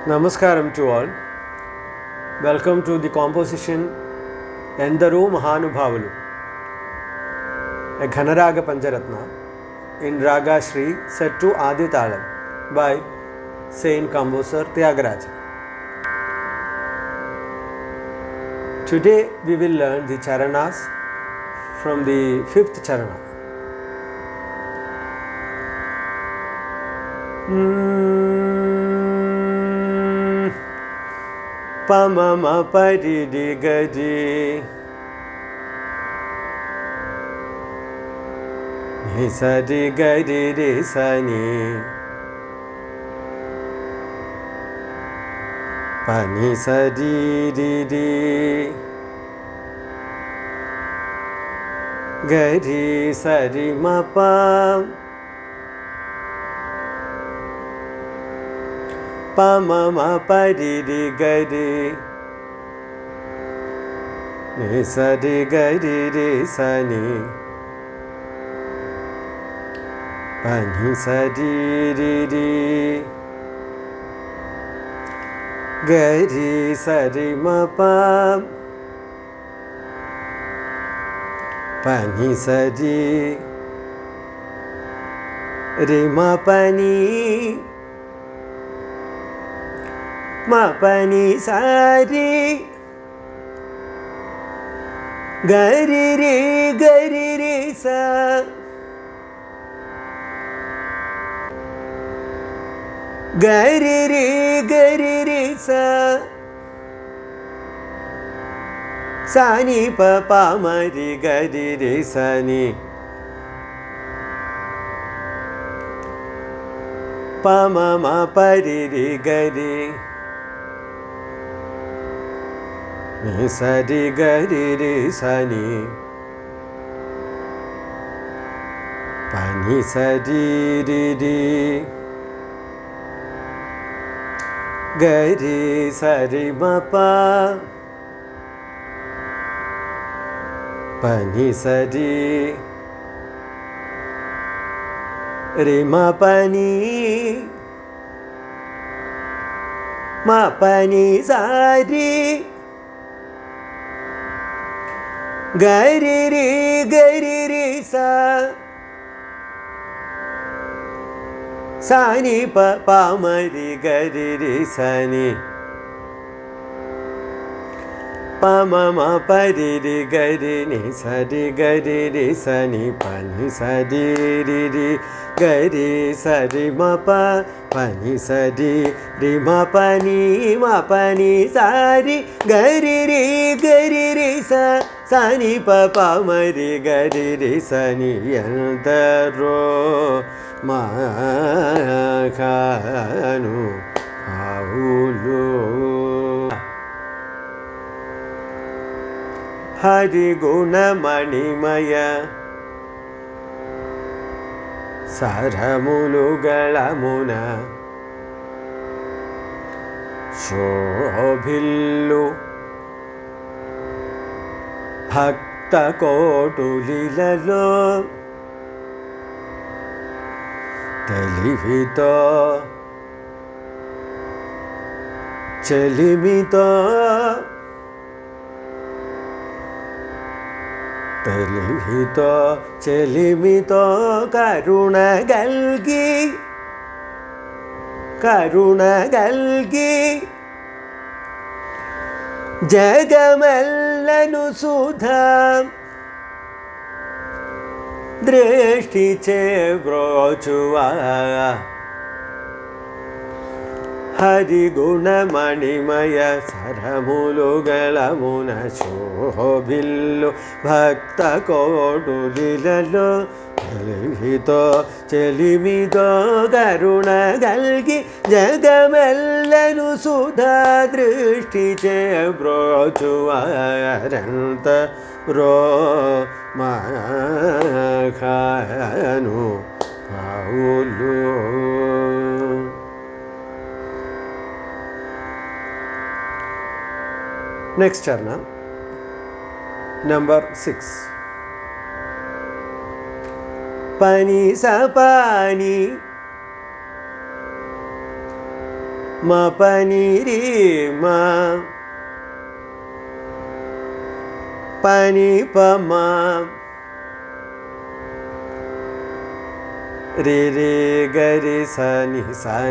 Namaskaram to all. Welcome to the composition Endaru Mahanubhavalu, a Ghanaraga Pancharatna in Raga Shri set to Adi Talam by Saint Composer Tyagaraja. Today we will learn the charanas from the fifth charana. Pamama paridi gadi Nisadi gadi risani Pani sadi didi Gadi sari mapam Pamama paridi gadi Nisadi gadi risani Pani sadi didi Gadi sari mapam Pani sadi Rima pani Ma pani sari Gari ri sa Gari ri sa Sani pa pa mari gari ri sani Pa ma ma pari ri gari Ni sadi gari ri sani Pani sadi ri di Gari sari ma pa Pani sadi Ri ma pani Ma pani sari Gari ri sa Sani pa pa mari gari ri sani Pa ma ma pari ri gari ni sadi gari ri sani pani sadi ri ri gari sadi ma pa pani sadi ri ma pani sadi gari ri sa Sani pa pa mari gari ri sani Endaro Mahanu Bhavulu Hari Guna Manimaya Saramulu Galamuna Shobhillu Bhakta Kotuliలలో తెలివితో చెలిమితో తెలివితో చెలిమితో కరుణ గల్గి జగమెల్లను సుధా దృష్టి చేబ్రోచువా హరి గుణ మణిమయ సరములు గలమున శోభిల్లు భక్త కోటులిలలో తెలివితో చెలిమితో కరుణ గల్గి జగమెల్లను సుధా దృష్టి చేబ్రోచువారంత రో మఖాను పావులు Next charna, number 6. Pani sa pani ma pa ni ri ma pa ni pa ma ri ri ga ri sa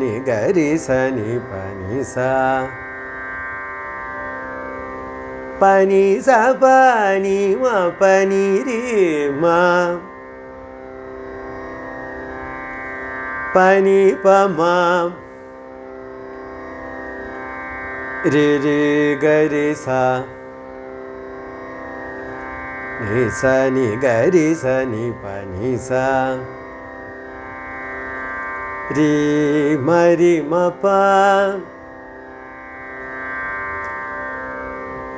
ni ga ri sa ni pa ni sa pa ni sa pa ni ma pa ni ri ma pa ni pa ma ri ri ga ri sa ni ga ri sa ni pa ni sa ri ma pa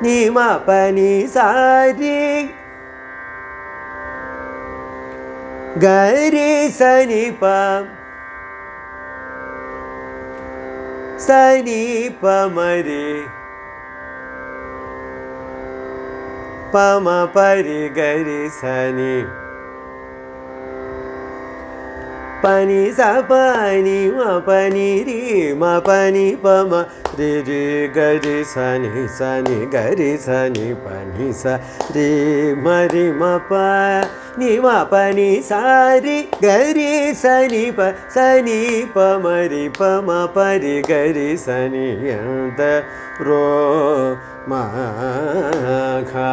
ni ma pa ni sa ri ga ri sa ni pa sa ni pa ma ri pa ma pa ri ga ri sa ni pa ni sa pa ni ma pa ni ri ma pa ni pa ma ri ri ga ri sa ni ga ri sa ni pa ni sa ri ma pa ni ma pa ni sa ri ga ri sa ni pa ma ri pa ma pa ri ga ri sa ni da ro ma kha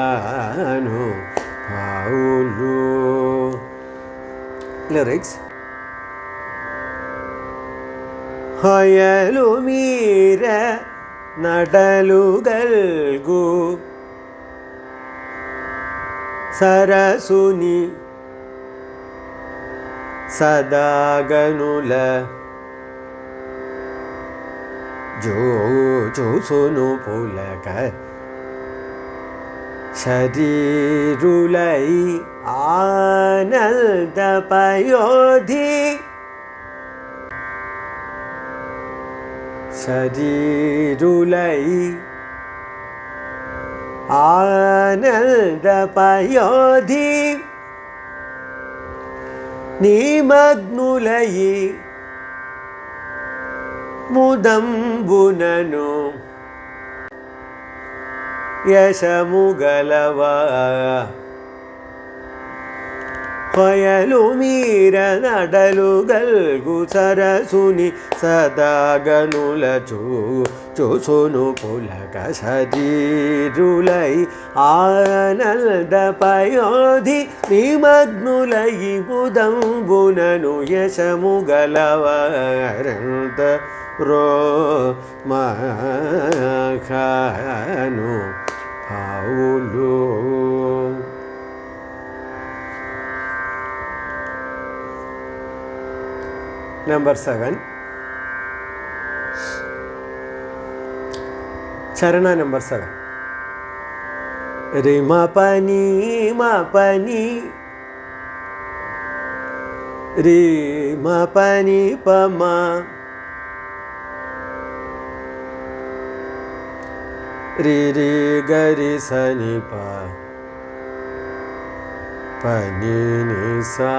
nu pa lu. Lyrics. ಹೊಯಲು ಮೀರ ನಡಲುಗಲ್ಗು ಸರಸುನಿ ಸದಾಗನುಲ ಜೋಸುನು ಪುಲಕ ಶರೀರುಲೈ ಆನಂದ ಪಯೋಧಿ ശരീരുലൈ ആനന്ദ പയോധി നിമഗ്നുലയി മുദംബുനനു യശമുഗലവ ಹೊಯಲು ಮೀರ ನಡಲುಗಲ್ಗು ಸರಸುನಿ ಸದಾಗನುಲ ಚೋಸುನು ಪುಲಕ ಶರೀರುಲೈ ಆನಂದ ಪಯೋಧಿ ನಿಮಗ್ನುಲೈ ಬುದಂಬುನನು ಯಶಮುಗಲವರಂತ rho ಮಖಾನು Paul. Number 7. Charana number 7. Re ma pa ni re ma pa ni pa ma re re ga re sa ni pa pa ni sa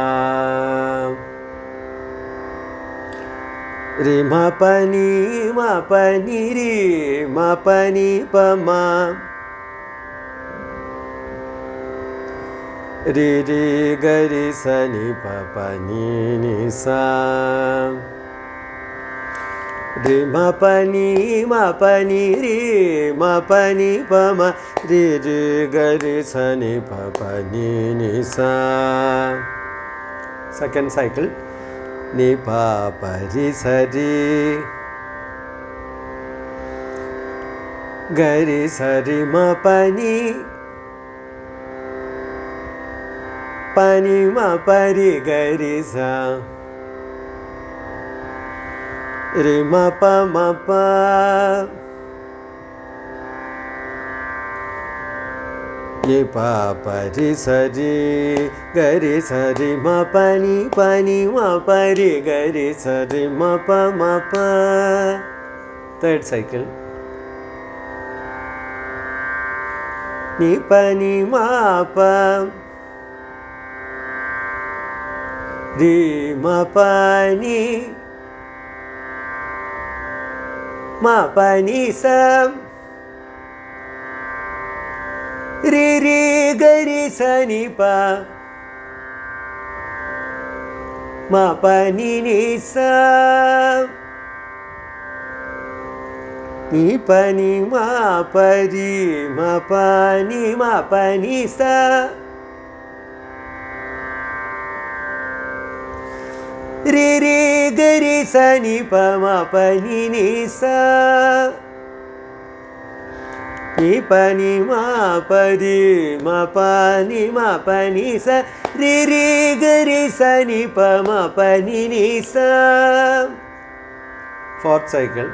रे ma pa ni re ma pa ni pa ma re re ga re sa ni pa pa ni sa re ma pa ni re ma pa ni pa ma re re ga re sa ni pa pa ni sa. Second cycle. Ni pa pa ri sa ri ga ri sa ri ma pa ni ma pa ri ga ri sa ri ma pa ye pa pa ri sa ri ga ri sa ri ma pa ni ma pa ri ga ri sa ri ma pa. Third cycle. ni pa ni ma pa ri ma pa ni ma pa ni sa ri ri ga ri sa ni pa ma pa ni ni sa ni pa ni ma pa ri ma pa ni sa ri ri ga ri sa ni pa ma pa ni ni sa ni pa ni ma pa ri ma pa ni sa ri ri ga ri sa ni pa ma pa ni sa. Fourth cycle.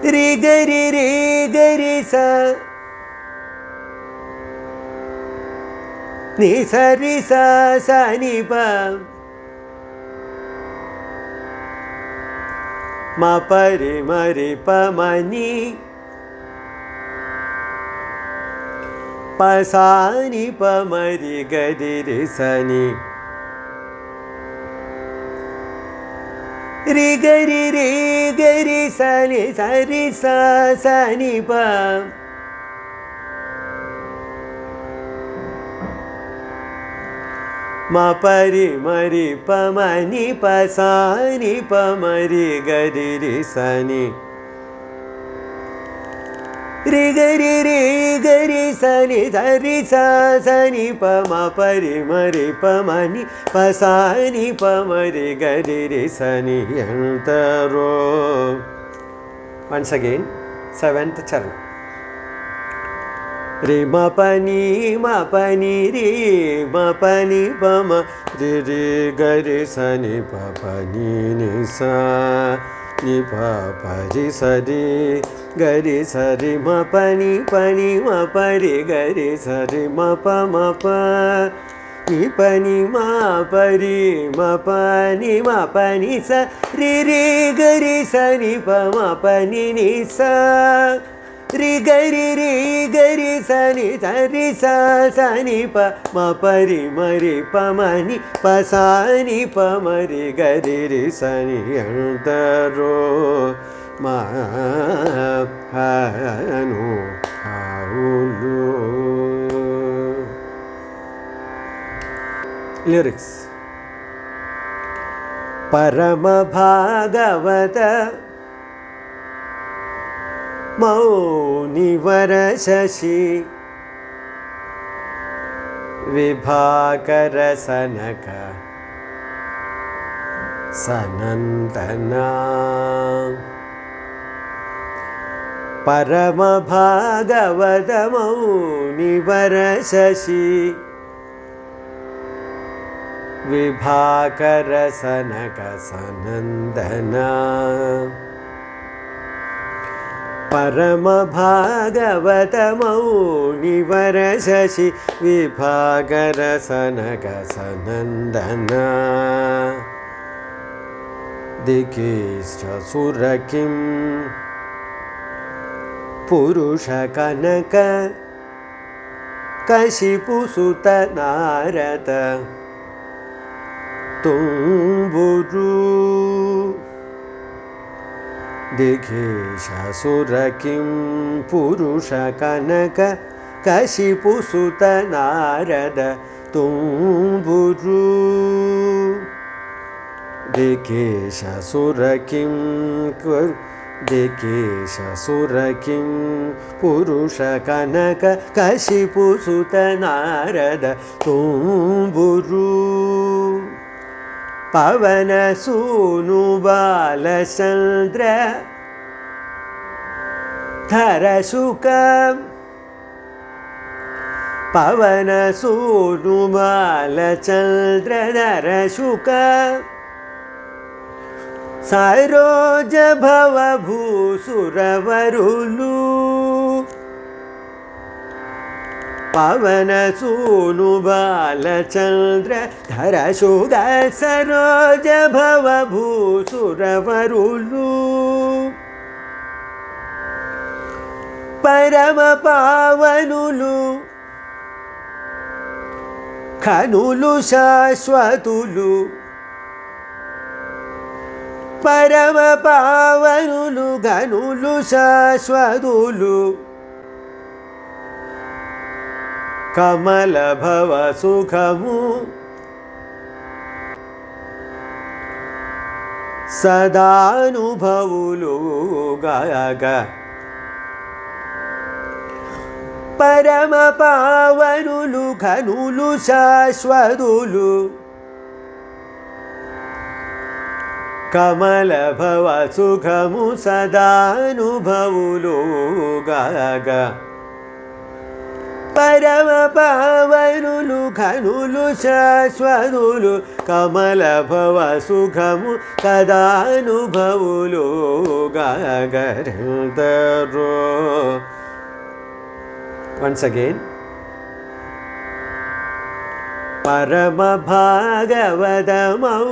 ri ga ri sa ni sa ri sa sa ni pa ma pa ri pa ma ni pa sa ni pa ma ri ga ri sa ni ri ga ri sa ni sa ri sa sa ni pa ma pa ri pa ma ni pa sa ni pa ma ri ga ri sa ni ri ga ri sa ni sa ri sa sa ni pa ma pa ri pa ma ni pa sa ni pa ma ri ga ri sa ni entaro. Once again, seventh charanam. ri ma pa ni ri ma pa ni pa ma ri ri ga ri sa ni pa pa ni sa ni pa pa ri sa ri ga ri sa ri ma pa ni ma pa ri ga ri sa ri ma pa ni pa ni ma pa ri ma pa ni sa ri ri ga ri sa ni pa ma pa ni sa ri ga ri sa ni sa ri sa sa ni pa ma pa ri pa ma ni pa sa ni pa ma ri ga ri sa ni entaro ma ha nu ha lu. Lyrics. Parama Bhagavata Maunivara Shashi Vibhakara Sanaka Sanandana. Parama Bhagavata Maunivara Shashi Vibhakara Sanaka Sanandana. Parama Bhagavata Maunivara Shashi Vibhakara Sanaka Sanandana. Dikishcha Surakim Purusha Kanaka Kashipu Sutta Narada Tumburu. Dikhisha Surakim Purusha Kanaka Kashipu Sutta Narada Tumburu. Dikhisha Surakim Purusha Kanaka Kashipu Sutta Narada Tumburu. Pavana Sunu Balachandra Dhara Shuka. Pavana Sunu Balachandra Dhara Shuka Saroja Bhava Bhusuravārulu. Pavana Sunu Balachandra Dhara Shuka Saroja Bhava Bhusuravārulu. Parama Pavanulu Kanulu Shashvatulu పరమ పావనులు ఘనులు శాశ్వతులు కమల భవ సుఖము సదానుభవులు గాక. పరమ పావనులు ఘనులు శాశ్వతులు కమల భవ సుఖము సదానుభవులు గాక. పరమ పావనులు ఘనులు శాశ్వతులు కమల భవ సుఖము సదానుభవులు గాగరిందరో. Once again. పరమ భాగవతమౌ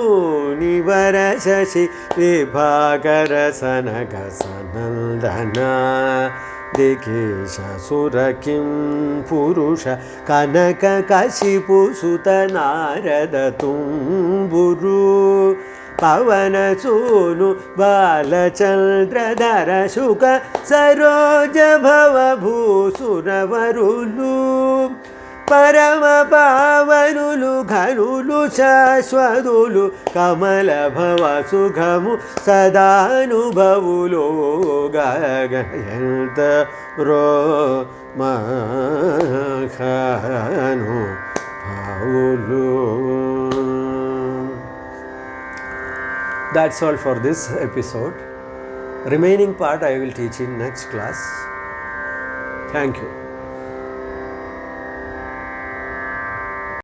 నివర శశి విభాగర సనక సనందన దికేశ సురకిం పురుష కనక కశిపు సుత నారద తుంబురు పవన సూను బాలచంద్రధర శుక సరోజ భవ భూసురవరులు పరమ పావనులు ఘనులు శాశ్వతులు కమల భవ సుఖము సదానుభవులు గాగయంతరో మహాను భావులు. That's all for this episode. Remaining part I will teach in next class. Thank you.